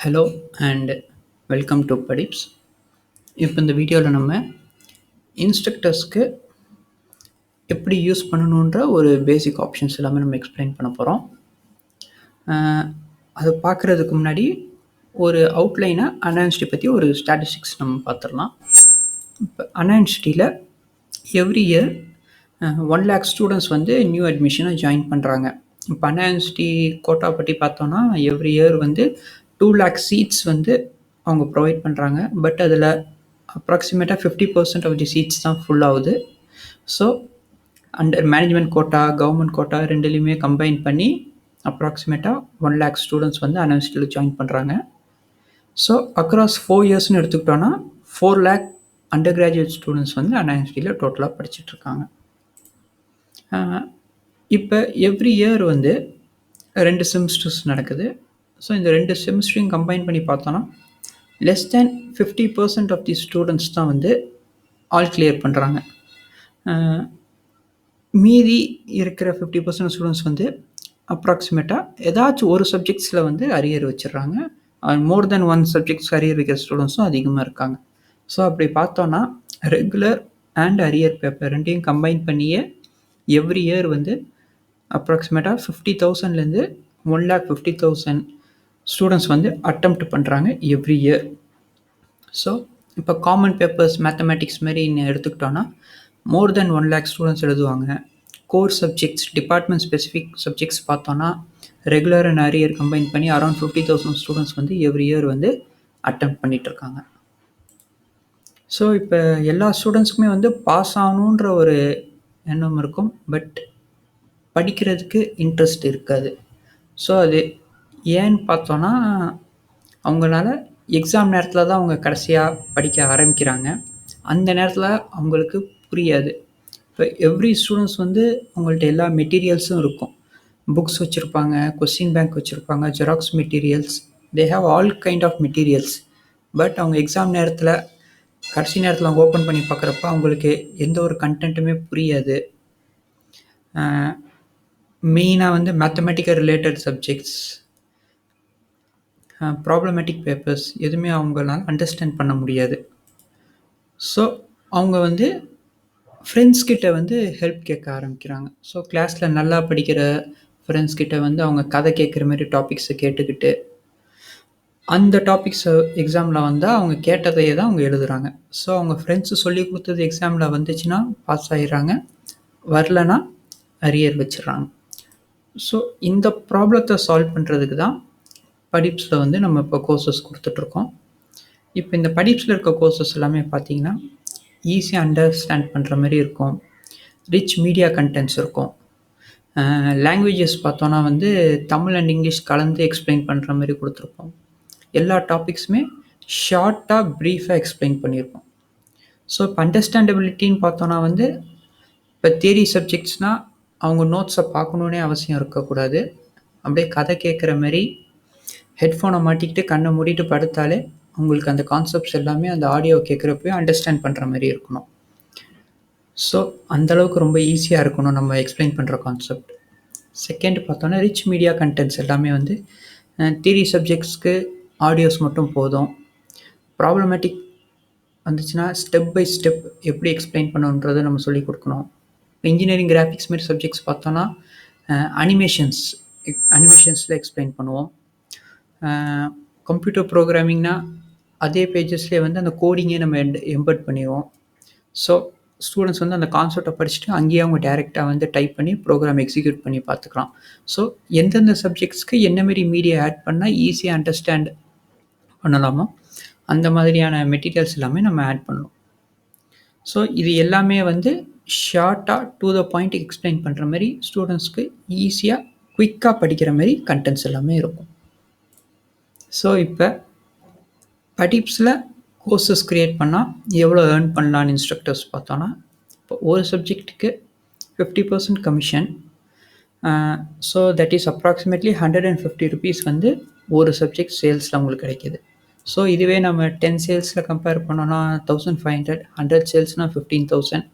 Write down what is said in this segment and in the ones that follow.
Hello and welcome to படிப்ஸ். இப்போ இந்த வீடியோவில் நம்ம இன்ஸ்ட்ரக்டர்ஸ்க்கு எப்படி யூஸ் பண்ணணுன்ற ஒரு பேசிக் ஆப்ஷன்ஸ் எல்லாமே நம்ம எக்ஸ்பிளைன் பண்ண போகிறோம். அதை பார்க்குறதுக்கு முன்னாடி ஒரு அவுட்லைனாக அன்யூனிவர்சிட்டி பற்றி ஒரு ஸ்டாட்டிஸ்டிக்ஸ் நம்ம பார்த்துடலாம். இப்போ அன்யூனிவர்சிட்டியில் எவ்ரி இயர் 1,00,000 ஸ்டூடெண்ட்ஸ் வந்து நியூ அட்மிஷனை ஜாயின் பண்ணுறாங்க. இப்போ அன்யூனிவர்சிட்டி கோட்டா பற்றி பார்த்தோன்னா எவ்ரி இயர் வந்து 2,00,000 சீட்ஸ் வந்து அவங்க ப்ரொவைட் பண்ணுறாங்க. பட் அதில் அப்ராக்சிமேட்டாக 50% ஆஃப் தி சீட்ஸ் தான் ஃபுல் ஆகுது. So under management quota, government quota ரெண்டுலேயுமே கம்பைன் பண்ணி அப்ராக்சிமேட்டாக 1,00,000 ஸ்டூடெண்ட்ஸ் வந்து அன்யூனிவர்சிட்டியில் ஜாயின் பண்ணுறாங்க. ஸோ அக்ராஸ் 4 இயர்ஸ்னு எடுத்துக்கிட்டோன்னா 4,00,000 அண்டர் கிராஜுவேட் ஸ்டூடெண்ட்ஸ் வந்து அன்யூனிவர்சிட்டியில் டோட்டலாக படிச்சுட்ருக்காங்க. இப்போ எவ்ரி இயர் வந்து 2 செமிஸ்டர்ஸ் நடக்குது. ஸோ இந்த 2 செமிஸ்டரையும் கம்பைன் பண்ணி பார்த்தோன்னா less than 50% of the students தான் வந்து ஆல் கிளியர் பண்ணுறாங்க. மீதி இருக்கிற 50% ஸ்டூடெண்ட்ஸ் வந்து அப்ராக்சிமேட்டாக ஏதாச்சும் ஒரு சப்ஜெக்ட்ஸில் வந்து அரியர் வச்சிடுறாங்க. மோர் தென் 1 சப்ஜெக்ட்ஸ் அரியர் வைக்கிற ஸ்டூடெண்ட்ஸும் அதிகமாக இருக்காங்க. ஸோ அப்படி பார்த்தோன்னா ரெகுலர் அண்ட் அரியர் பேப்பர் ரெண்டையும் கம்பைன் பண்ணியே எவ்ரி இயர் வந்து அப்ராக்சிமேட்டாக 50,000லேருந்து 1,50,000 ஸ்டூடெண்ட்ஸ் வந்து அட்டெம்ப்ட் பண்ணுறாங்க எவ்ரி இயர். ஸோ இப்போ காமன் பேப்பர்ஸ் மேத்தமேட்டிக்ஸ் மாரி எடுத்துக்கிட்டோன்னா மோர் தென் 1,00,000 ஸ்டூடெண்ட்ஸ் எழுதுவாங்க. Core subjects, department specific subjects பார்த்தோன்னா ரெகுலர் அண்ட் அரியர் கம்பைன் பண்ணி அரௌண்ட் 50,000 ஸ்டூடெண்ட்ஸ் வந்து எவ்ரி இயர் வந்து அட்டெம்ப்ட் பண்ணிகிட்ருக்காங்க. ஸோ இப்போ எல்லா ஸ்டூடெண்ட்ஸுக்குமே வந்து பாஸ் ஆகணுன்ற ஒரு எண்ணம் இருக்கும். பட் படிக்கிறதுக்கு இன்ட்ரெஸ்ட் இருக்காது. ஸோ அது ஏன்னு பார்த்தோன்னா அவங்களால எக்ஸாம் நேரத்தில் தான் அவங்க கடைசியாக படிக்க ஆரம்பிக்கிறாங்க. அந்த நேரத்தில் அவங்களுக்கு புரியாது. இப்போ எவ்ரி ஸ்டூடெண்ட்ஸ் வந்து அவங்கள்ட்ட எல்லா மெட்டீரியல்ஸும் இருக்கும். புக்ஸ் வச்சுருப்பாங்க, கொஸ்டின் பேங்க் வச்சுருப்பாங்க, xerox materials, they have all kind of materials. But அவங்க எக்ஸாம் நேரத்தில் கடைசி நேரத்தில் அவங்க ஓப்பன் பண்ணி பார்க்குறப்ப அவங்களுக்கு எந்த ஒரு கண்டென்ட்டுமே புரியாது. மெயினாக வந்து mathematical related subjects, problematic papers எதுவுமே அவங்களால அண்டர்ஸ்டாண்ட் பண்ண முடியாது. ஸோ அவங்க வந்து ஃப்ரெண்ட்ஸ்கிட்ட வந்து ஹெல்ப் கேட்க ஆரம்பிக்கிறாங்க. ஸோ கிளாஸில் நல்லா படிக்கிற ஃப்ரெண்ட்ஸ்கிட்ட வந்து அவங்க கதை கேட்குற மாதிரி டாபிக்ஸை கேட்டுக்கிட்டு அந்த டாபிக்ஸை எக்ஸாமில் வந்தால் அவங்க கேட்டதையே தான் அவங்க எழுதுகிறாங்க. ஸோ அவங்க ஃப்ரெண்ட்ஸு சொல்லி கொடுத்தது எக்ஸாமில் வந்துச்சுன்னா பாஸ் ஆகிடுறாங்க, வரலனா அரியர் வச்சிடுறாங்க. ஸோ இந்த ப்ராப்ளத்தை சால்வ் பண்ணுறதுக்கு தான் படிப்ஸில் வந்து நம்ம இப்போ கோர்சஸ் கொடுத்துட்ருக்கோம். இப்போ இந்த படிப்ஸில் இருக்க கோர்சஸ் எல்லாமே பார்த்திங்கன்னா ஈஸியாக அண்டர்ஸ்டாண்ட் பண்ணுற மாதிரி இருக்கும். ரிச் மீடியா கண்டென்ட்ஸ் இருக்கும். லாங்குவேஜஸ் பார்த்தோன்னா வந்து தமிழ் அண்ட் இங்கிலீஷ் கலந்து எக்ஸ்பிளைன் பண்ணுற மாதிரி கொடுத்துருப்போம். எல்லா டாபிக்ஸுமே ஷார்ட்டாக ப்ரீஃபாக எக்ஸ்பிளைன் பண்ணியிருப்போம். ஸோ இப்போ அண்டர்ஸ்டாண்டபிலிட்டின்னு பார்த்தோன்னா வந்து இப்போ தியரி சப்ஜெக்ட்ஸ்னால் அவங்க நோட்ஸை பார்க்கணுன்னே அவசியம் இருக்கக்கூடாது. அப்படியே கதை கேட்குற மாதிரி ஹெட்ஃபோனை மாட்டிக்கிட்டு கண்ணை மூடிட்டு படுத்தாலே உங்களுக்கு அந்த கான்செப்ட்ஸ் எல்லாமே அந்த ஆடியோ கேட்குறப்பவே அண்டர்ஸ்டாண்ட் பண்ணுற மாதிரி இருக்கணும். ஸோ அந்தளவுக்கு ரொம்ப ஈஸியாக இருக்கணும் நம்ம எக்ஸ்பிளைன் பண்ணுற கான்செப்ட். செகண்ட் பார்த்தோன்னா ரிச் மீடியா கண்டென்ட்ஸ் எல்லாமே வந்து தியரி சப்ஜெக்ட்ஸ்க்கு ஆடியோஸ் மட்டும் போதும். ப்ராப்ளமேட்டிக் வந்துச்சுன்னா ஸ்டெப் பை ஸ்டெப் எப்படி எக்ஸ்பிளைன் பண்ணணுன்றதை நம்ம சொல்லிக் கொடுக்கணும். இன்ஜினியரிங் கிராஃபிக்ஸ் மாதிரி சப்ஜெக்ட்ஸ் பார்த்தோன்னா அனிமேஷன்ஸில் எக்ஸ்பிளைன் பண்ணுவோம். கம்ப்யூட்டர் ப்ரோக்ராமிங்னால் அதே பேஜஸ்லேயே வந்து அந்த கோடிங்கே நம்ம எம்பெட் பண்ணிடுவோம். ஸோ ஸ்டூடெண்ட்ஸ் வந்து அந்த கான்செப்டை படிச்சுட்டு அங்கேயே அவங்க டேரெக்டாக வந்து டைப் பண்ணி ப்ரோக்ராம் எக்ஸிக்யூட் பண்ணி பார்த்துக்கலாம். ஸோ எந்தெந்த சப்ஜெக்ட்ஸ்க்கு என்ன மாரி மீடியா ஆட் பண்ணால் ஈஸியாக அண்டர்ஸ்டாண்ட் பண்ணலாமோ அந்த மாதிரியான மெட்டீரியல்ஸ் எல்லாமே நம்ம ஆட் பண்ணலாம். ஸோ இது எல்லாமே வந்து ஷார்ட்டாக டு த பாயிண்ட் எக்ஸ்பிளைன் பண்ணுற மாதிரி ஸ்டூடெண்ட்ஸ்க்கு ஈஸியாக குயிக்காக படிக்கிற மாதிரி கண்டென்ட்ஸ் எல்லாமே இருக்கும். ஸோ இப்போ படிப்ஸில் கோர்சஸ் க்ரியேட் பண்ணால் எவ்வளோ ஏர்ன் பண்ணலான்னு இன்ஸ்ட்ரக்டர்ஸ் பார்த்தோன்னா இப்போ ஒரு சப்ஜெக்ட்டுக்கு 50% commission. So that is approximately 150 rupees வந்து ஒரு சப்ஜெக்ட் சேல்ஸில் உங்களுக்கு கிடைக்கிது. ஸோ இதுவே நம்ம 10 சேல்ஸில் கம்பேர் பண்ணோன்னா 1,500, 100 சேல்ஸ்னால் 15,000.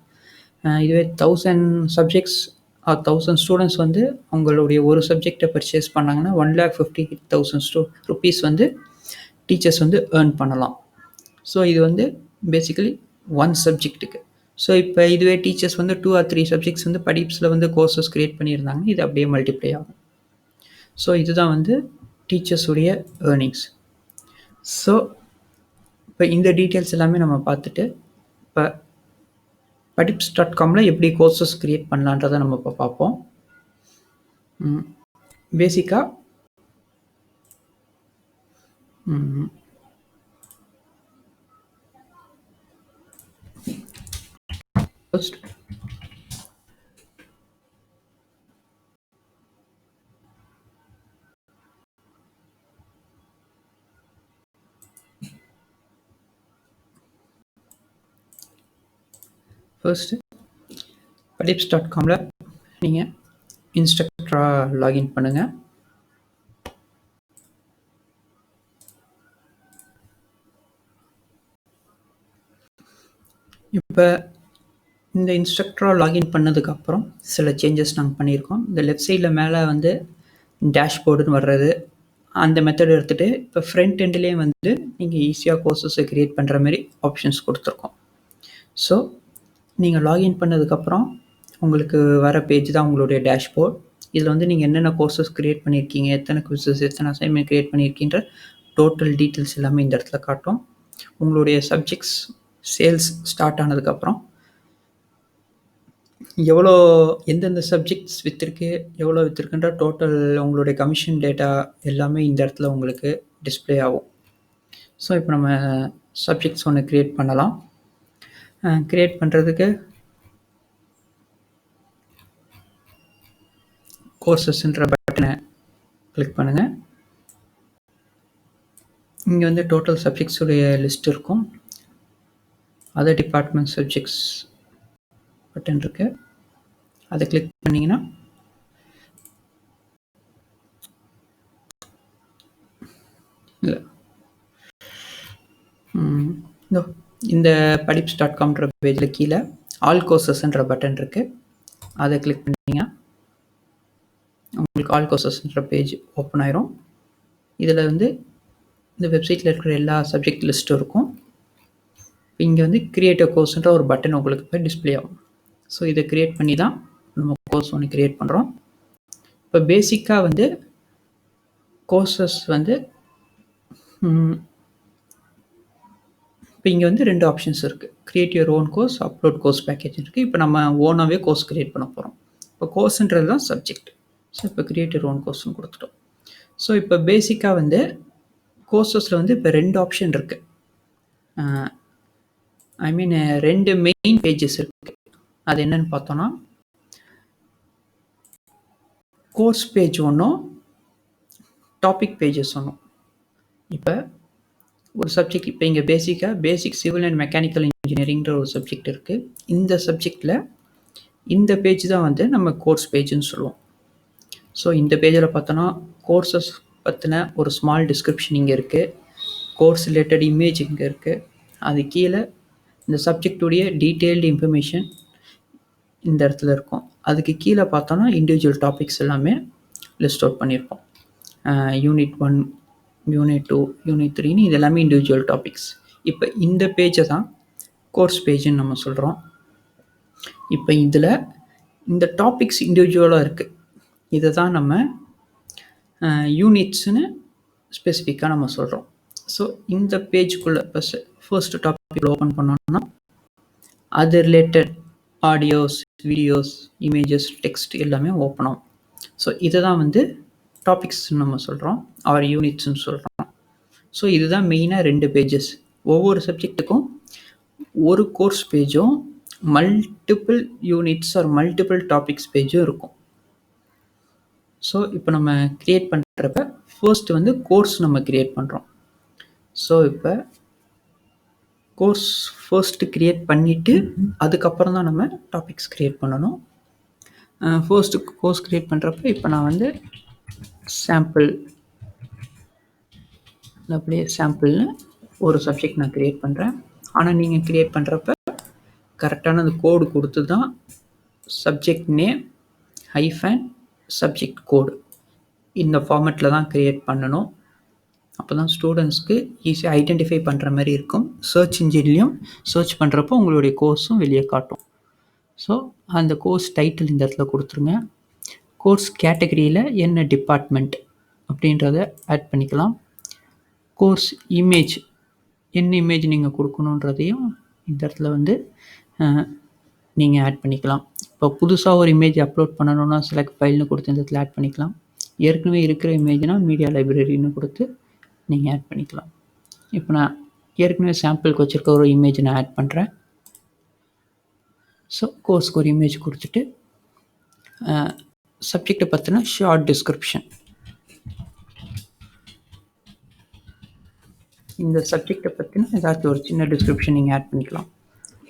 இதுவே 1,000 சப்ஜெக்ட்ஸ் 1,000 ஸ்டூடெண்ட்ஸ் வந்து அவங்களுடைய ஒரு சப்ஜெக்டை பர்ச்சேஸ் பண்ணாங்கன்னா 1,50,000 rupees வந்து டீச்சர்ஸ் வந்து ஏர்ன் பண்ணலாம். ஸோ இது வந்து பேசிக்கலி ஒன் சப்ஜெக்ட்டுக்கு. ஸோ இப்போ இதுவே டீச்சர்ஸ் வந்து 2 ஆர் 3 சப்ஜெக்ட்ஸ் வந்து படிப்ஸில் வந்து கோர்சஸ் கிரியேட் பண்ணியிருந்தாங்க, இது அப்படியே மல்டிப்ளை ஆகும். ஸோ இதுதான் வந்து டீச்சர்ஸுடைய ஏர்னிங்ஸ். ஸோ இப்போ இந்த டீட்டெயில்ஸ் எல்லாமே நம்ம பார்த்துட்டு, இப்போ படிப்ஸ்.comல எப்படி கோர்சஸ் கிரியேட் பண்ணலான்றதை நம்ம இப்போ பார்ப்போம். பேசிக்காக ஃபர்ஸ்ட் படிப்ஸ்.comல நீங்கள் இன்ஸ்ட்ரக்டராக லாகின் பண்ணுங்கள். இப்போ இந்த இன்ஸ்ட்ரக்டராக லாகின் பண்ணதுக்கப்புறம் சில சேஞ்சஸ் நாங்கள் பண்ணியிருக்கோம். இந்த லெஃப்ட் சைடில் மேலே வந்து டேஷ்போர்டுன்னு வர்றது, அந்த மெத்தட் எடுத்துகிட்டு இப்போ ஃப்ரண்ட் எண்ட்லேயே வந்து நீங்கள் ஈஸியாக கோர்சஸை க்ரியேட் பண்ணுற மாதிரி ஆப்ஷன்ஸ் கொடுத்துருக்கோம். ஸோ நீங்கள் லாகின் பண்ணதுக்கப்புறம் உங்களுக்கு வர பேஜ் தான் உங்களுடைய டேஷ்போர்ட். இதில் வந்து நீங்கள் என்னென்ன கோர்சஸ் க்ரியேட் பண்ணியிருக்கீங்க, எத்தனை குவிசஸ், எத்தனை அசைன்மெண்ட் க்ரியேட் பண்ணியிருக்கீன்ற டோட்டல் டீட்டெயில்ஸ் எல்லாமே இந்த இடத்துல காட்டும். உங்களுடைய சப்ஜெக்ட்ஸ் சேல்ஸ் ஸ்டார்ட் ஆனதுக்கப்புறம் எவ்வளோ எந்தெந்த சப்ஜெக்ட்ஸ் விற்றுருக்கு, எவ்வளோ விற்றுருக்குன்ற டோட்டல் உங்களுடைய கமிஷன் டேட்டா எல்லாமே இந்த இடத்துல உங்களுக்கு டிஸ்பிளே ஆகும். ஸோ இப்போ நம்ம சப்ஜெக்ட்ஸ் ஒன்று க்ரியேட் பண்ணலாம். க்ரியேட் பண்ணுறதுக்கு கோர்சஸ்ன்ற பட்டனை கிளிக் பண்ணுங்கள். இங்கே வந்து டோட்டல் சப்ஜெக்ட்ஸுடைய லிஸ்ட் இருக்கும். அதர் டிபார்ட்மெண்ட் சப்ஜெக்ட்ஸ் பட்டன் இருக்கு, அதை கிளிக் பண்ணிங்கன்னா இல்லை இந்த படிப்ஸ்.comன்ற பேஜில் கீழே ஆல் கோர்சஸ்ன்ற பட்டன் இருக்குது, அதை கிளிக் பண்ணிங்கன்னா உங்களுக்கு ஆல் கோர்சஸ்ன்ற பேஜ் ஓப்பன் ஆயிரும். இதில் வந்து இந்த வெப்சைட்டில் இருக்கிற எல்லா சப்ஜெக்ட் லிஸ்ட்டும் இருக்கும். இங்கே வந்து கிரியேட் அ கோர்ஸ்ன்ற ஒரு பட்டன் உங்களுக்கு போய் டிஸ்பிளே ஆகும். ஸோ இதை க்ரியேட் பண்ணி தான் நம்ம கோர்ஸ் ஒன்று க்ரியேட் பண்ணுறோம். இப்போ பேசிக்காக வந்து கோர்சஸ் வந்து இப்போ இங்கே வந்து 2 ஆப்ஷன்ஸ் இருக்குது. Create your own course, upload course package இருக்குது. இப்போ நம்ம ஓனாகவே கோர்ஸ் க்ரியேட் பண்ண போகிறோம். இப்போ கோர்ஸ்ன்றது தான் சப்ஜெக்ட். ஸோ இப்போ கிரியேட் யுவர் ஓன் கோர்ஸ்னு கொடுத்துட்டோம். ஸோ இப்போ பேசிக்காக வந்து கோர்சஸில் வந்து இப்போ 2 ஆப்ஷன் இருக்குது. ஐ மீன் 2 மெயின் பேஜஸ் இருக்குது. அது என்னன்னு பார்த்தோன்னா, கோர்ஸ் பேஜ் ஒன்றும் டாபிக் பேஜஸ் ஒன்றும். இப்போ ஒரு சப்ஜெக்ட் இப்போ இங்கே பேசிக் சிவில் அண்ட் மெக்கானிக்கல் இன்ஜினியரிங்கிற ஒரு சப்ஜெக்ட் இருக்குது. இந்த சப்ஜெக்டில் இந்த பேஜ் தான் வந்து நம்ம கோர்ஸ் பேஜ்னு சொல்லுவோம். ஸோ இந்த பேஜில் பார்த்தோன்னா கோர்சஸ் பற்றின ஒரு ஸ்மால் டிஸ்கிரிப்ஷன் இங்கே இருக்குது. கோர்ஸ் ரிலேட்டட் இமேஜ் இங்கே இருக்குது. அது கீழே இந்த சப்ஜெக்டுடைய டீட்டெயில்டு இன்ஃபர்மேஷன் இந்த இடத்துல இருக்கும். அதுக்கு கீழே பார்த்தோன்னா இண்டிவிஜுவல் டாபிக்ஸ் எல்லாமே லிஸ்ட் அவுட் பண்ணியிருப்போம். யூனிட் 1, யூனிட் 2, யூனிட் 3ன்னு இது எல்லாமே இண்டிவிஜுவல் டாபிக்ஸ். இப்போ இந்த பேஜை தான் கோர்ஸ் பேஜுன்னு நம்ம சொல்கிறோம். இப்போ இதில் இந்த டாபிக்ஸ் இண்டிவிஜுவலாக இருக்குது. இதை தான் நம்ம யூனிட்ஸ்னு ஸ்பெசிஃபிக்காக நம்ம சொல்கிறோம். ஸோ இந்த பேஜுக்குள்ளே இப்போ ஃபர்ஸ்ட் டாபிக் ஓப்பன் பண்ணோம்னா அது related audios, videos, images, text எல்லாமே ஓப்பன் ஆகும். ஸோ இதை தான் வந்து டாபிக்ஸ்ன்னு நம்ம சொல்கிறோம், ஆர் யூனிட்ஸ்ன்னு சொல்கிறோம். ஸோ இதுதான் மெயினாக 2 பேஜஸ். ஒவ்வொரு சப்ஜெக்ட்டுக்கும் ஒரு கோர்ஸ் பேஜும் multiple units or multiple topics பேஜும் இருக்கும். ஸோ இப்போ நம்ம க்ரியேட் பண்ணுறப்ப ஃபர்ஸ்ட் வந்து கோர்ஸ் நம்ம க்ரியேட் பண்ணுறோம். ஸோ இப்போ கோர்ஸ் ஃபர்ஸ்ட்டு க்ரியேட் பண்ணிவிட்டு அதுக்கப்புறம் தான் நம்ம டாபிக்ஸ் க்ரியேட் பண்ணணும். ஃபர்ஸ்ட்டு கோர்ஸ் க்ரியேட் பண்ணுறப்ப இப்போ நான் வந்து அப்படியே சாம்பிள்னு ஒரு சப்ஜெக்ட் நான் க்ரியேட் பண்ணுறேன். ஆனால் நீங்கள் க்ரியேட் பண்ணுறப்ப கரெக்டான அந்த கோடு கொடுத்து தான் சப்ஜெக்ட் நேம் ஹைஃபன் சப்ஜெக்ட் கோடு இந்த ஃபார்மேட்டில் தான் க்ரியேட் பண்ணணும். அப்போ தான் ஸ்டூடெண்ட்ஸ்க்கு ஈஸியாக ஐடென்டிஃபை பண்ணுற மாதிரி இருக்கும். சர்ச் இன்ஜின்லேயும் சர்ச் பண்ணுறப்போ உங்களுடைய கோர்ஸும் வெளியே காட்டும். ஸோ அந்த கோர்ஸ் டைட்டில் இந்த இடத்துல கொடுத்துருங்க. கோர்ஸ் கேட்டகரியில் என்ன டிபார்ட்மெண்ட் அப்படின்றத ஆட் பண்ணிக்கலாம். கோர்ஸ் இமேஜ் என்ன இமேஜ் நீங்கள் கொடுக்கணுன்றதையும் இந்த இடத்துல வந்து நீங்கள் ஆட் பண்ணிக்கலாம். இப்போ புதுசாக ஒரு இமேஜ் அப்லோட் பண்ணணுன்னா செலக்ட் ஃபைல்னு கொடுத்து இந்த இடத்துல ஆட் பண்ணிக்கலாம். ஏற்கனவே இருக்கிற இமேஜ்னால் மீடியா லைப்ரரின்னு கொடுத்து நீங்கள் ஆட் பண்ணிக்கலாம். இப்போ நான் ஏற்கனவே சாம்பிளுக்கு வச்சுருக்க ஒரு இமேஜ் நான் ஆட் பண்ணுறேன். ஸோ கோர்ஸ்க்கு ஒரு இமேஜ் கொடுத்துட்டு சப்ஜெக்டை பற்றின ஷார்ட் டிஸ்கிரிப்ஷன், இந்த சப்ஜெக்டை பற்றின ஏதாச்சும் ஒரு சின்ன டிஸ்கிரிப்ஷன் நீங்கள் ஆட் பண்ணிக்கலாம்.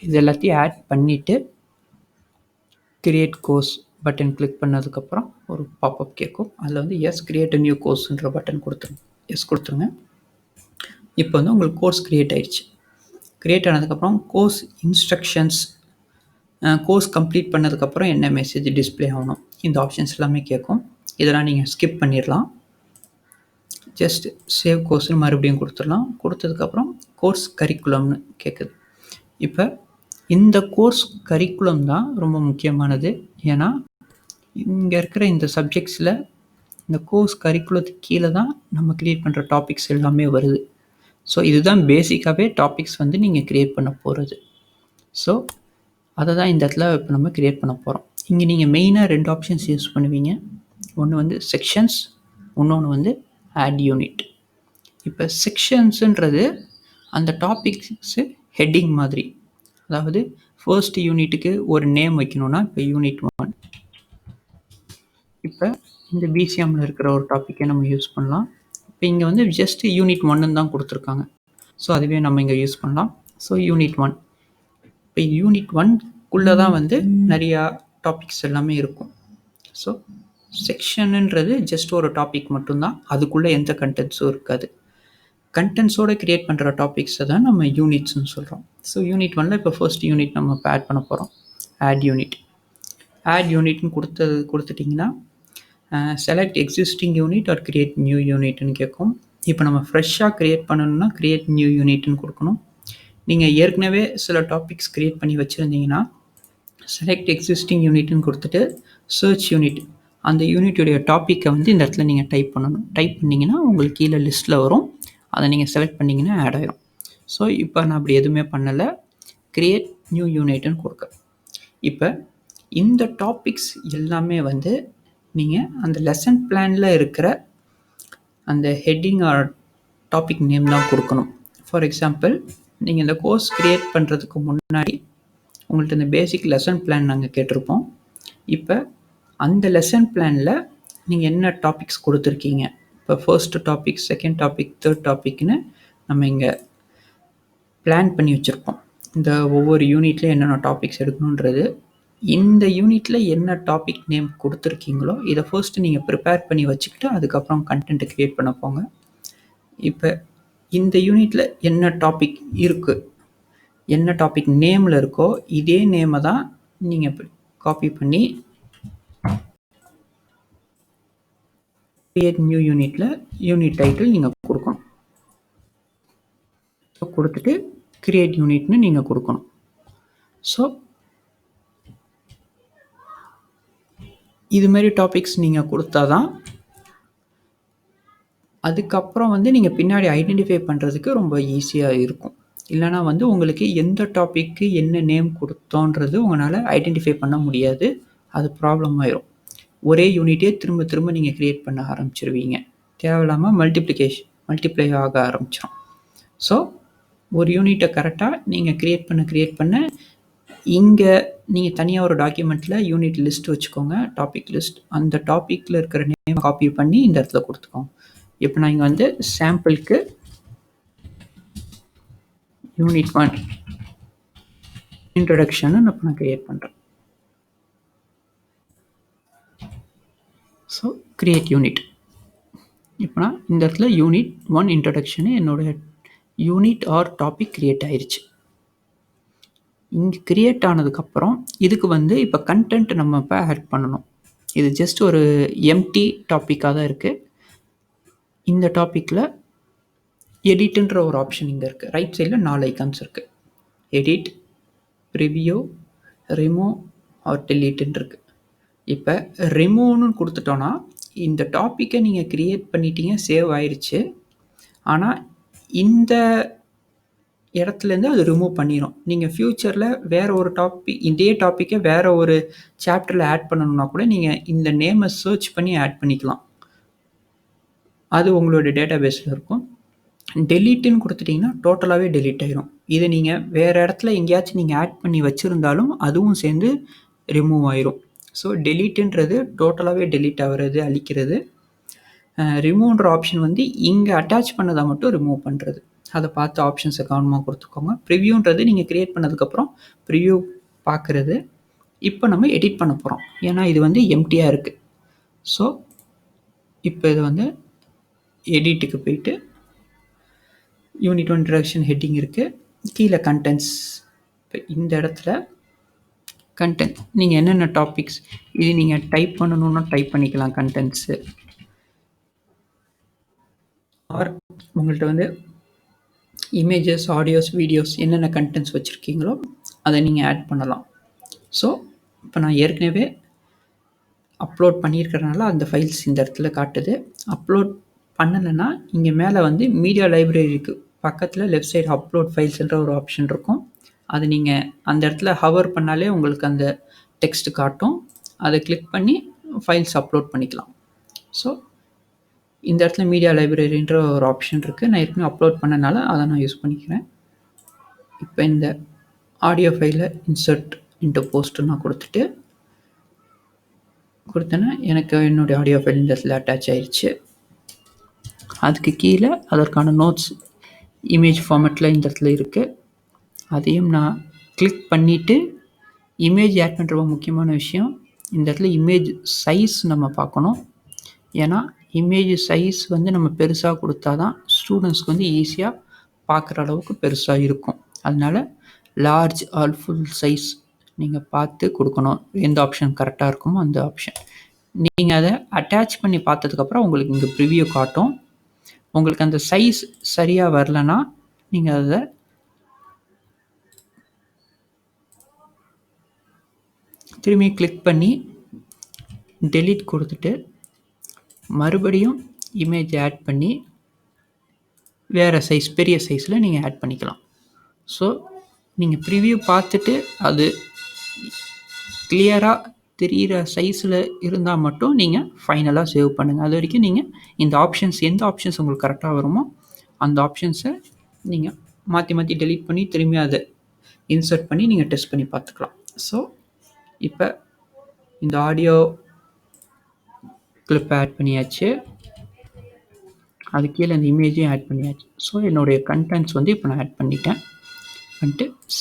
இது எல்லாத்தையும் ஆட் பண்ணிவிட்டு கிரியேட் கோர்ஸ் பட்டன் கிளிக் பண்ணதுக்கப்புறம் ஒரு பாப்அப் கேட்கும். அதில் வந்து எஸ் கிரியேட் நியூ கோர்ஸ்ன்ற பட்டன் கொடுத்துருங்க. எஸ் கொடுத்துருங்க. இப்போ வந்து உங்களுக்கு கோர்ஸ் க்ரியேட் ஆகிடுச்சு. க்ரியேட் ஆனதுக்கப்புறம் கோர்ஸ் இன்ஸ்ட்ரக்ஷன்ஸ், கோர்ஸ் கம்ப்ளீட் பண்ணதுக்கப்புறம் என்ன மெசேஜ் டிஸ்பிளே ஆகணும், இந்த ஆப்ஷன்ஸ் எல்லாமே கேட்கும். இதெல்லாம் நீங்கள் ஸ்கிப் பண்ணிடலாம். ஜஸ்ட் சேவ் கோர்ஸ்னு மறுபடியும் கொடுத்துடலாம். கொடுத்ததுக்கப்புறம் கோர்ஸ் கரிக்குலம்னு கேட்குது. இப்போ இந்த கோர்ஸ் கரிக்குலம் தான் ரொம்ப முக்கியமானது. ஏன்னா இங்கே இருக்கிற இந்த சப்ஜெக்ட்ஸில் இந்த கோர்ஸ் கரிக்குலத்துக்கு கீழே தான் நம்ம க்ரியேட் பண்ணுற டாபிக்ஸ் எல்லாமே வருது. ஸோ இதுதான் பேசிக்காகவே டாபிக்ஸ் வந்து நீங்கள் க்ரியேட் பண்ண போகிறது. ஸோ அதை தான் இந்த இடத்துல இப்போ நம்ம க்ரியேட் பண்ண போகிறோம். இங்கே நீங்கள் மெயினாக 2 ஆப்ஷன்ஸ் யூஸ் பண்ணுவீங்க. ஒன்று வந்து செக்ஷன்ஸ், இன்னொன்று வந்து ஆட் யூனிட். இப்போ செக்ஷன்ஸுன்றது அந்த டாபிக்ஸு ஹெட்டிங் மாதிரி. அதாவது ஃபர்ஸ்ட் யூனிட்டுக்கு ஒரு நேம் வைக்கணும்னா இப்போ யூனிட் 1. இப்போ இந்த பிசிஎம்மில் இருக்கிற ஒரு டாப்பிக்கை நம்ம யூஸ் பண்ணலாம். இப்போ இங்கே வந்து ஜஸ்ட் யூனிட் 1ன்னு தான் கொடுத்துருக்காங்க. ஸோ அதுவே நம்ம இங்கே யூஸ் பண்ணலாம். So unit 1. இப்போ யூனிட் 1குள்ளே தான் வந்து நிறையா டாபிக்ஸ் எல்லாமே இருக்கும். ஸோ செக்ஷனுன்றது ஜஸ்ட் ஒரு டாபிக் மட்டும்தான், அதுக்குள்ளே எந்த கண்டென்ட்ஸும் இருக்காது. கண்டென்ட்ஸோடு க்ரியேட் பண்ணுற டாபிக்ஸை தான் நம்ம யூனிட்ஸ்னு சொல்கிறோம். ஸோ யூனிட் 1ல் இப்போ ஃபர்ஸ்ட் யூனிட் நம்ம இப்போ ஆட் பண்ண போகிறோம். Add unit. ஆட் யூனிட்னு கொடுத்துட்டிங்கன்னா select existing unit or create new யூனிட்னு கேட்கும். இப்போ நம்ம ஃப்ரெஷ்ஷாக க்ரியேட் பண்ணணும்னா கிரியேட் நியூ யூனிட்னு கொடுக்கணும். நீங்கள் ஏற்கனவே சில டாபிக்ஸ் க்ரியேட் பண்ணி வச்சுருந்தீங்கன்னா செலக்ட் எக்ஸிஸ்டிங் யூனிட்னு கொடுத்துட்டு சர்ச் யூனிட், அந்த யூனிட்டுடைய டாப்பிக்கை வந்து இந்த இடத்துல நீங்கள் டைப் பண்ணணும். டைப் பண்ணிங்கன்னா உங்களுக்கு கீழே லிஸ்ட்டில் வரும். அதை நீங்கள் செலக்ட் பண்ணிங்கன்னா ஆட் ஆயிரும். ஸோ இப்போ நான் அப்படி எதுவுமே பண்ணலை. கிரியேட் நியூ யூனிட்னு கொடுக்க. இப்போ இந்த டாபிக்ஸ் எல்லாமே வந்து நீங்கள் அந்த லெசன் பிளானில் இருக்கிற அந்த ஹெட்டிங் ஆர் டாபிக் நேம் தான் கொடுக்கணும். ஃபார் எக்ஸாம்பிள், நீங்கள் இந்த கோர்ஸ் க்ரியேட் பண்ணுறதுக்கு முன்னாடி உங்கள்கிட்ட இந்த பேசிக் லெசன் பிளான் நாங்கள் கேட்டிருப்போம். இப்போ அந்த லெசன் பிளானில் நீங்கள் என்ன டாபிக்ஸ் கொடுத்துருக்கீங்க, இப்போ first topic, second topic, third டாபிக்னு நம்ம இங்கே பிளான் பண்ணி வச்சுருப்போம். இந்த ஒவ்வொரு யூனிட்லேயும் என்னென்ன டாபிக்ஸ் எடுக்கணுன்றது. இந்த யூனிட்டில் என்ன டாபிக் நேம் கொடுத்துருக்கீங்களோ இதை ஃபர்ஸ்ட்டு நீங்கள் ப்ரிப்பேர் பண்ணி வச்சுக்கிட்டு அதுக்கப்புறம் கண்டென்ட்டை க்ரியேட் பண்ண போங்க. இப்போ இந்த யூனிட்டில் என்ன டாபிக் இருக்குது, என்ன டாபிக் நேமில் இருக்கோ இதே நேமை தான் நீங்கள் காப்பி பண்ணி கிரியேட் நியூ யூனிட்டில் யூனிட் டைட்டில் நீங்கள் கொடுக்கணும். கொடுத்துட்டு கிரியேட் யூனிட்னு நீங்கள் கொடுக்கணும். ஸோ இது மாதிரி டாபிக்ஸ் நீங்கள் கொடுத்தா தான் அதுக்கப்புறம் வந்து நீங்கள் பின்னாடி ஐடென்டிஃபை பண்ணுறதுக்கு ரொம்ப ஈஸியாக இருக்கும். இல்லைனா வந்து உங்களுக்கு எந்த டாப்பிக்கு என்ன நேம் கொடுத்தோன்றது உங்களால் ஐடென்டிஃபை பண்ண முடியாது. அது ப்ராப்ளம் ஆயிரும். ஒரே யூனிட்டே திரும்ப திரும்ப நீங்கள் க்ரியேட் பண்ண ஆரம்பிச்சிருவீங்க. தேவையில்லாமல் மல்டிப்ளை ஆக ஆரம்பிச்சிடும். ஸோ ஒரு யூனிட்டை கரெக்டாக நீங்கள் க்ரியேட் பண்ண இங்கே நீங்கள் தனியாக ஒரு டாக்குமெண்ட்டில் யூனிட் லிஸ்ட் வச்சுக்கோங்க, டாபிக் லிஸ்ட். அந்த டாப்பிக்கில் இருக்கிற நேம் காப்பி பண்ணி இந்த இடத்துல கொடுத்துக்கோங்க. இப்போ நான் இங்கே வந்து சாம்பிளுக்கு யூனிட் 1 இன்ட்ரடக்ஷன் நான் க்ரியேட் பண்ணுறேன். So create unit. இப்போ நான் இந்த இடத்துல யூனிட் 1 இன்ட்ரடக்ஷனு என்னோடய யூனிட் ஆர் டாபிக் க்ரியேட் ஆயிடுச்சு. இங்கே க்ரியேட் ஆனதுக்கப்புறம் இதுக்கு வந்து இப்போ கண்டென்ட் நம்ம இப்போ ஆட் பண்ணணும். இது ஜஸ்ட் ஒரு எம்டி டாப்பிக்காக தான் இருக்குது. இந்த டாப்பிக்கில் எடிட்டுன்ற ஒரு ஆப்ஷன் இங்கே இருக்குது. ரைட் சைடில் 4 ஐக்கான்ஸ் இருக்குது. எடிட், ப்ரிவ்யூ, ரிமூவ் ஆர் டெலீட்டுன்னு இருக்குது. இப்போ ரிமூவ்னு கொடுத்துட்டோன்னா இந்த டாப்பிக்கை நீங்கள் க்ரியேட் பண்ணிட்டீங்க, சேவ் ஆயிடுச்சு. ஆனால் இந்த இடத்துலேருந்து அது ரிமூவ் பண்ணிடும். நீங்கள் ஃப்யூச்சரில் வேறு ஒரு டாபிக், இதே டாப்பிக்கை வேறு ஒரு சாப்டரில் ஆட் பண்ணணுன்னா கூட நீங்கள் இந்த நேமை சர்ச் பண்ணி ஆட் பண்ணிக்கலாம். அது உங்களோட டேட்டா பேஸில் இருக்கும். டெலீட்டுன்னு கொடுத்துட்டிங்கன்னா டோட்டலாகவே டெலீட் ஆயிரும். இதை நீங்கள் வேறு இடத்துல எங்கேயாச்சும் நீங்கள் ஆட் பண்ணி வச்சுருந்தாலும் அதுவும் சேர்ந்து ரிமூவ் ஆயிரும். ஸோ டெலீட்டுன்றது டோட்டலாகவே டெலீட் ஆகிறது, அழிக்கிறது. ரிமூவ்ன்ற ஆப்ஷன் வந்து இங்கே அட்டாச் பண்ணதை மட்டும் ரிமூவ் பண்ணுறது. அதை பார்த்து ஆப்ஷன்ஸை கவனமாக கொடுத்துக்கோங்க. ப்ரிவ்யூன்றது நீங்கள் க்ரியேட் பண்ணதுக்கப்புறம் ப்ரிவ்யூ பார்க்குறது. இப்போ நம்ம எடிட் பண்ண போகிறோம், ஏன்னா இது வந்து எம்டியாக இருக்குது. ஸோ இப்போ இது வந்து எடிட்டுக்கு போயிட்டு யூனிட் 1 இன்ட்ரடக்ஷன் ஹெட்டிங் இருக்குது, கீழே கண்டென்ட்ஸ். இப்போ இந்த இடத்துல கண்டென்ட் நீங்கள் என்னென்ன டாபிக்ஸ் இது நீங்கள் டைப் பண்ணணுன்னா டைப் பண்ணிக்கலாம். கண்டென்ட்ஸு ஆர் உங்கள்கிட்ட வந்து இமேஜஸ், ஆடியோஸ், வீடியோஸ் என்னென்ன கண்டென்ட்ஸ் வச்சுருக்கீங்களோ அதை நீங்கள் ஆட் பண்ணலாம். ஸோ இப்போ நான் ஏற்கனவே அப்லோட் பண்ணியிருக்கிறனால அந்த ஃபைல்ஸ் இந்த இடத்துல காட்டுது. அப்லோட் பண்ணலைன்னா இங்கே மேலே வந்து மீடியா லைப்ரரிக்கு பக்கத்தில் லெஃப்ட் சைடு அப்லோட் ஃபைல்ஸ்ன்ற ஒரு ஆப்ஷன் இருக்கும். அது நீங்கள் அந்த இடத்துல ஹவர் பண்ணாலே உங்களுக்கு அந்த டெக்ஸ்ட் காட்டும். அதை கிளிக் பண்ணி ஃபைல்ஸ் அப்லோட் பண்ணிக்கலாம். ஸோ இந்த இடத்துல மீடியா லைப்ரரின்ற ஒரு ஆப்ஷன் இருக்குது. நான் ஏற்கனவே அப்லோட் பண்ணனால அதை நான் யூஸ் பண்ணிக்கிறேன். இப்போ இந்த ஆடியோ ஃபைலை இன்சர்ட் இன்ட்டு போஸ்ட்டு நான் கொடுத்தேன்னா எனக்கு என்னுடைய ஆடியோ ஃபைல் இந்த இடத்துல அட்டாச் ஆயிடுச்சு. அதுக்கு கீழே அதற்கான நோட்ஸ் இமேஜ் ஃபார்மேட்டில் இந்த இடத்துல இருக்குது. அதையும் நான் கிளிக் பண்ணிவிட்டு இமேஜ் ஆட் பண்ணுற முக்கியமான விஷயம், இந்த இடத்துல இமேஜ் சைஸ் நம்ம பார்க்கணும். ஏன்னா இமேஜ் சைஸ் வந்து நம்ம பெருசாக கொடுத்தா தான் ஸ்டூடெண்ட்ஸ்க்கு வந்து ஈஸியாக பார்க்குற அளவுக்கு பெருசாக இருக்கும். அதனால் லார்ஜ் ஆர் ஃபுல் சைஸ் நீங்கள் பார்த்து கொடுக்கணும். எந்த ஆப்ஷன் கரெக்டாக இருக்குமோ அந்த ஆப்ஷன். நீங்கள் அதை அட்டாச் பண்ணி பார்த்ததுக்கப்புறம் உங்களுக்கு இங்கே ப்ரிவ்யூ காட்டும். உங்களுக்கு அந்த சைஸ் சரியாக வரலன்னா நீங்கள் அதை திரும்பி கிளிக் பண்ணி டெலீட் கொடுத்துட்டு மறுபடியும் இமேஜ் ஆட் பண்ணி வேறு சைஸ், பெரிய சைஸில் நீங்கள் ஆட் பண்ணிக்கலாம். ஸோ நீங்கள் ப்ரிவ்யூ பார்த்துட்டு அது கிளியராக தெரிகிற சைஸில் இருந்தால் மட்டும் நீங்கள் ஃபைனலாக சேவ் பண்ணுங்கள். அது வரைக்கும் நீங்கள் இந்த ஆப்ஷன்ஸ், எந்த ஆப்ஷன்ஸ் உங்களுக்கு கரெக்டாக வருமோ அந்த ஆப்ஷன்ஸை நீங்கள் மாற்றி மாற்றி டெலீட் பண்ணி திரும்பி அதை இன்சர்ட் பண்ணி நீங்கள் டெஸ்ட் பண்ணி பார்த்துக்கலாம். ஸோ இப்போ இந்த ஆடியோ கிளிப்பை ஆட் பண்ணியாச்சு, அது கீழே இந்த இமேஜையும் ஆட் பண்ணியாச்சு. ஸோ என்னுடைய கண்டென்ட்ஸ் வந்து இப்போ நான் ஆட் பண்ணிட்டேன்.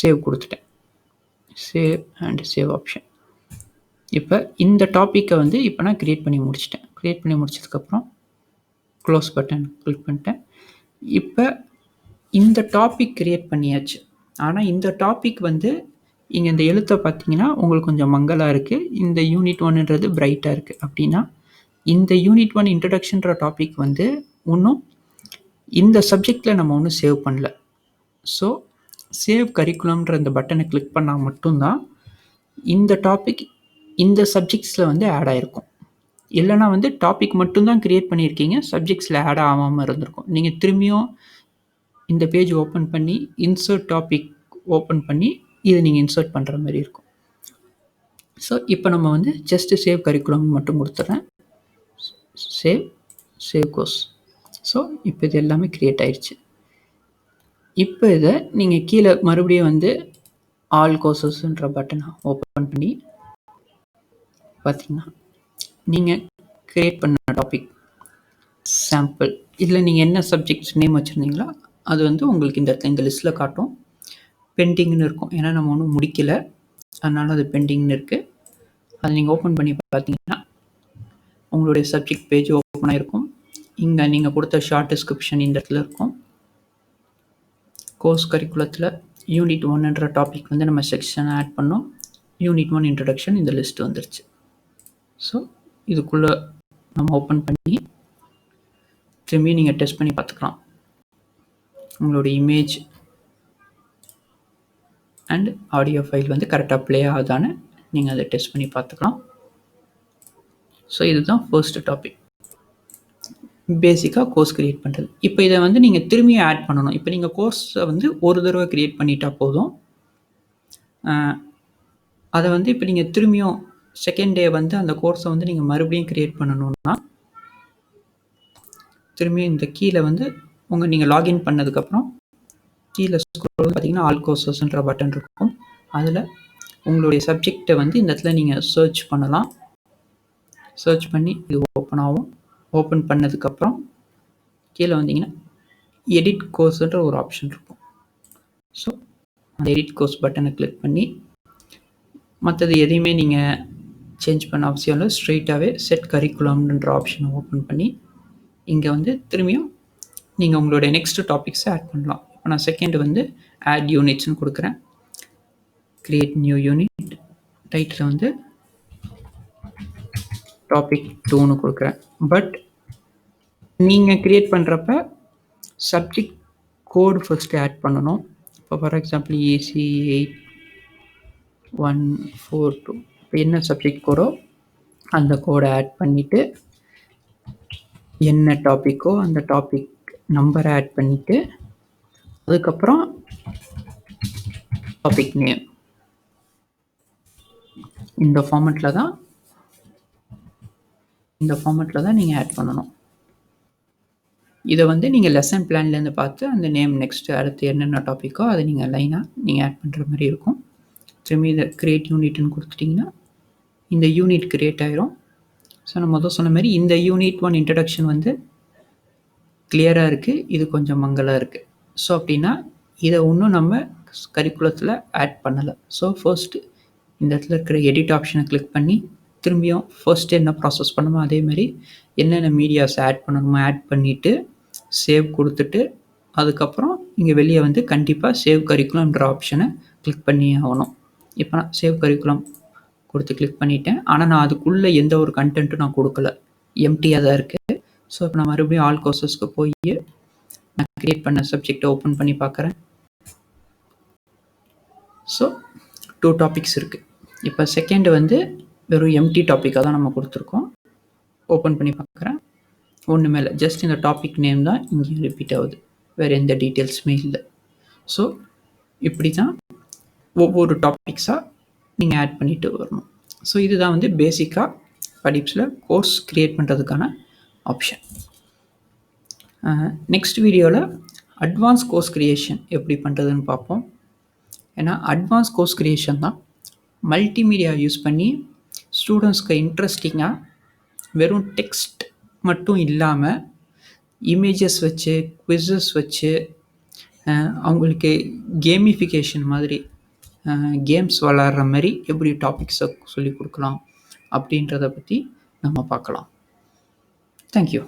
சேவ் கொடுத்துட்டேன். Save and save option. இப்போ இந்த டாப்பிக்கை வந்து இப்போ நான் க்ரியேட் பண்ணி முடிச்சிட்டேன். க்ரியேட் பண்ணி முடிச்சதுக்கப்புறம் க்ளோஸ் பட்டன் கிளிக் பண்ணிட்டேன். இப்போ இந்த டாபிக் க்ரியேட் பண்ணியாச்சு. ஆனால் இந்த டாபிக் வந்து இங்கே இந்த எழுத்தை பார்த்தீங்கன்னா உங்களுக்கு கொஞ்சம் மங்கலாக இருக்குது. இந்த யூனிட் 1ன்றது பிரைட்டாக இருக்குது. அப்படின்னா இந்த யூனிட் 1 இன்ட்ரடக்ஷன்ற டாபிக் வந்து இன்னும் இந்த சப்ஜெக்டில் நம்ம ஒன்றும் சேவ் பண்ணல. ஸோ சேவ் கரிக்குலம்ன்ற இந்த பட்டனை கிளிக் பண்ணால் மட்டும்தான் இந்த டாபிக் இந்த சப்ஜெக்ட்ஸில் வந்து ஆட் ஆகிருக்கும். இல்லைனா வந்து டாபிக் மட்டும்தான் க்ரியேட் பண்ணியிருக்கீங்க, சப்ஜெக்ட்ஸில் ஆட் ஆகாமல் இருந்திருக்கும். நீங்கள் திரும்பியும் இந்த பேஜ் ஓப்பன் பண்ணி இன்சர்ட் டாபிக் ஓப்பன் பண்ணி இதை நீங்கள் இன்சர்ட் பண்ணுற மாதிரி இருக்கும். ஸோ இப்போ நம்ம வந்து ஜஸ்ட்டு சேவ் கரிக்குலம் மட்டும் கொடுத்துட்றேன். Save course. ஸோ இப்போ இது எல்லாமே க்ரியேட் ஆயிடுச்சு. இப்போ இதை நீங்கள் கீழே மறுபடியும் வந்து ஆல் கோர்சஸ்ன்ற பட்டனை ஓப்பன் பண்ணி பார்த்தீங்கன்னா நீங்கள் க்ரியேட் பண்ண டாபிக் சாம்பிள் இதில் நீங்கள் என்ன சப்ஜெக்ட்ஸ் நேம் வச்சுருந்தீங்களோ அது வந்து உங்களுக்கு இந்த இடத்துல இந்த லிஸ்ட்டில் காட்டும். பெண்டிங்னு இருக்கும், ஏன்னா நம்ம ஒன்றும் முடிக்கலை, அதனால் அது பெண்டிங்னு இருக்குது. அதை நீங்கள் ஓப்பன் பண்ணி பார்த்தீங்கன்னா உங்களுடைய சப்ஜெக்ட் பேஜ் ஓப்பன் ஆகிருக்கும். இங்கே நீங்கள் கொடுத்த ஷார்ட் டிஸ்கிரிப்ஷன் இந்த இடத்துல இருக்கும். கோர்ஸ் கரிக்குலத்தில் யூனிட் 1ன்ற டாபிக் வந்து நம்ம செக்ஷனை ஆட் பண்ணோம். யூனிட் 1 இன்ட்ரடக்ஷன் இந்த லிஸ்ட் வந்துருச்சு. ஸோ இதுக்குள்ளே நம்ம ஓப்பன் பண்ணி திரும்பி நீங்கள் டெஸ்ட் பண்ணி பார்த்துக்கலாம். உங்களோட இமேஜ் அண்ட் ஆடியோ ஃபைல் வந்து கரெக்டாக ப்ளே ஆகுதான்னு நீங்கள் அதை டெஸ்ட் பண்ணி பார்த்துக்கலாம். ஸோ இதுதான் ஃபர்ஸ்ட் டாபிக், பேசிக்காக கோர்ஸ் க்ரியேட் பண்ணுறது. இப்போ இதை வந்து நீங்கள் திரும்பியும் ஆட் பண்ணணும். இப்போ நீங்கள் கோர்ஸை வந்து ஒரு தடவை க்ரியேட் பண்ணிட்டா போதும். அதை வந்து இப்போ நீங்கள் திரும்பியும் செகண்ட் டே வந்து அந்த கோர்ஸை வந்து நீங்கள் மறுபடியும் க்ரியேட் பண்ணணும்னா திரும்பியும் இந்த கீழே வந்து நீங்கள் லாகின் பண்ணதுக்கப்புறம் கீழே ஸ்க்ரோல் பார்த்தீங்கன்னா ஆல் கோர்சஸ்ன்ற பட்டன் இருக்கும். அதில் உங்களுடைய சப்ஜெக்டை வந்து இந்த இடத்துல நீங்கள் சர்ச் பண்ணலாம். சர்ச் பண்ணி இது ஓப்பன் ஆகும். ஓப்பன் பண்ணதுக்கப்புறம் கீழே வந்தீங்கன்னா எடிட் கோர்ஸ்ன்ற ஒரு ஆப்ஷன் இருக்கும். ஸோ அந்த எடிட் கோர்ஸ் பட்டனை கிளிக் பண்ணி மற்றது எதையுமே நீங்கள் சேஞ்ச் பண்ண அவசியம் இல்லை. ஸ்ட்ரெயிட்டாகவே செட் கரிக்குலம்ன்ற ஆப்ஷனை ஓப்பன் பண்ணி இங்கே வந்து திரும்பியும் நீங்கள் உங்களுடைய நெக்ஸ்ட் டாபிக்ஸை ஆட் பண்ணலாம். இப்போ நான் செகண்ட் வந்து ஆட் யூனிட்ஸ்னு கொடுக்குறேன். கிரியேட் நியூ யூனிட், டைட்டில் வந்து டாபிக் 2ன்னு கொடுக்குறேன். பட் நீங்கள் க்ரியேட் பண்ணுறப்ப சப்ஜெக்ட் கோடு ஃபஸ்ட்டு ஆட் பண்ணணும். இப்போ ஃபார் எக்ஸாம்பிள் EC 8142 இப்போ என்ன சப்ஜெக்ட் கோடோ அந்த கோடை ஆட் பண்ணிவிட்டு என்ன டாப்பிக்கோ அந்த டாபிக் நம்பரை ஆட் பண்ணிவிட்டு அதுக்கப்புறம் டாபிக் நேம் இந்த ஃபார்மெட்டில் தான் நீங்கள் ஆட் பண்ணணும். இதை வந்து நீங்கள் லெசன் பிளான்லேருந்து பார்த்து அந்த நேம் நெக்ஸ்ட்டு அடுத்து என்னென்ன டாப்பிக்கோ அதை நீங்கள் லைனாக நீங்கள் ஆட் பண்ணுற மாதிரி இருக்கும். திரும்பி இதை க்ரியேட் யூனிட்னு கொடுத்துட்டிங்கன்னா இந்த யூனிட் க்ரியேட் ஆகிரும். ஸோ நான் முதல் சொன்ன மாதிரி இந்த யூனிட் 1 இன்ட்ரடக்ஷன் வந்து கிளியராக இருக்குது, இது கொஞ்சம் மங்கலாக இருக்குது. ஸோ அப்படின்னா இதை இன்னும் நம்ம கரிக்குலத்தில் ஆட் பண்ணலை. ஸோ ஃபர்ஸ்ட்டு இந்த இடத்துல இருக்கிற எடிட் ஆப்ஷனை கிளிக் பண்ணி திரும்பியும் ஃபர்ஸ்ட்டு என்ன ப்ராசஸ் பண்ணணுமோ அதேமாதிரி என்னென்ன மீடியாஸ் ஆட் பண்ணணுமோ ஆட் பண்ணிவிட்டு சேவ் கொடுத்துட்டு அதுக்கப்புறம் இங்கே வெளியே வந்து கண்டிப்பாக சேவ் கரிக்குலம்ன்ற ஆப்ஷனை கிளிக் பண்ணி ஆகணும். இப்போ நான் சேவ் கரிக்குலம் கொடுத்து கிளிக் பண்ணிட்டேன். ஆனால் நான் அதுக்குள்ளே எந்த ஒரு கண்டென்ட்டும் நான் கொடுக்கல, எம்டியாக தான் இருக்குது. ஸோ இப்போ நான் மறுபடியும் ஆல் கோர்சஸ்க்கு போய் நான் க்ரியேட் பண்ண சப்ஜெக்டை ஓப்பன் பண்ணி பார்க்குறேன். ஸோ 2 டாபிக்ஸ் இருக்குது. இப்போ செகண்ட் வந்து வெறும் எம்டி டாப்பிக்காக தான் நம்ம கொடுத்துருக்கோம். ஓப்பன் பண்ணி பார்க்குறேன், ஒன்றுமே இல்லை, ஜஸ்ட் இந்த டாபிக் நேம் தான் இங்கே ரிப்பீட் ஆகுது, வேறு எந்த டீட்டெயில்ஸுமே இல்லை. ஸோ இப்படி தான் ஒவ்வொரு டாபிக்ஸாக நீங்கள் ஆட் பண்ணிட்டு வரணும். ஸோ இதுதான் வந்து பேசிக்காக படிப்ஸில் கோர்ஸ் க்ரியேட் பண்ணுறதுக்கான ஆப்ஷன். நெக்ஸ்ட் வீடியோவில் அட்வான்ஸ் கோர்ஸ் க்ரியேஷன் எப்படி பண்ணுறதுன்னு பார்ப்போம். ஏன்னா அட்வான்ஸ் கோர்ஸ் க்ரியேஷன் தான் மல்டிமீடியா யூஸ் பண்ணி ஸ்டூடெண்ட்ஸ்க்கு இன்ட்ரெஸ்டிங்காக வெறும் டெக்ஸ்ட் மட்டும் இல்லாமல் இமேஜஸ் வச்சு குவிஸஸ் வச்சு அவங்களுக்கு கேமிஃபிகேஷன் மாதிரி கேம்ஸ் விளாட்ற மாதிரி எப்படி டாபிக்ஸை சொல்லிக் கொடுக்கலாம் அப்படின்றத பற்றி நம்ம பார்க்கலாம். தேங்க்யூ.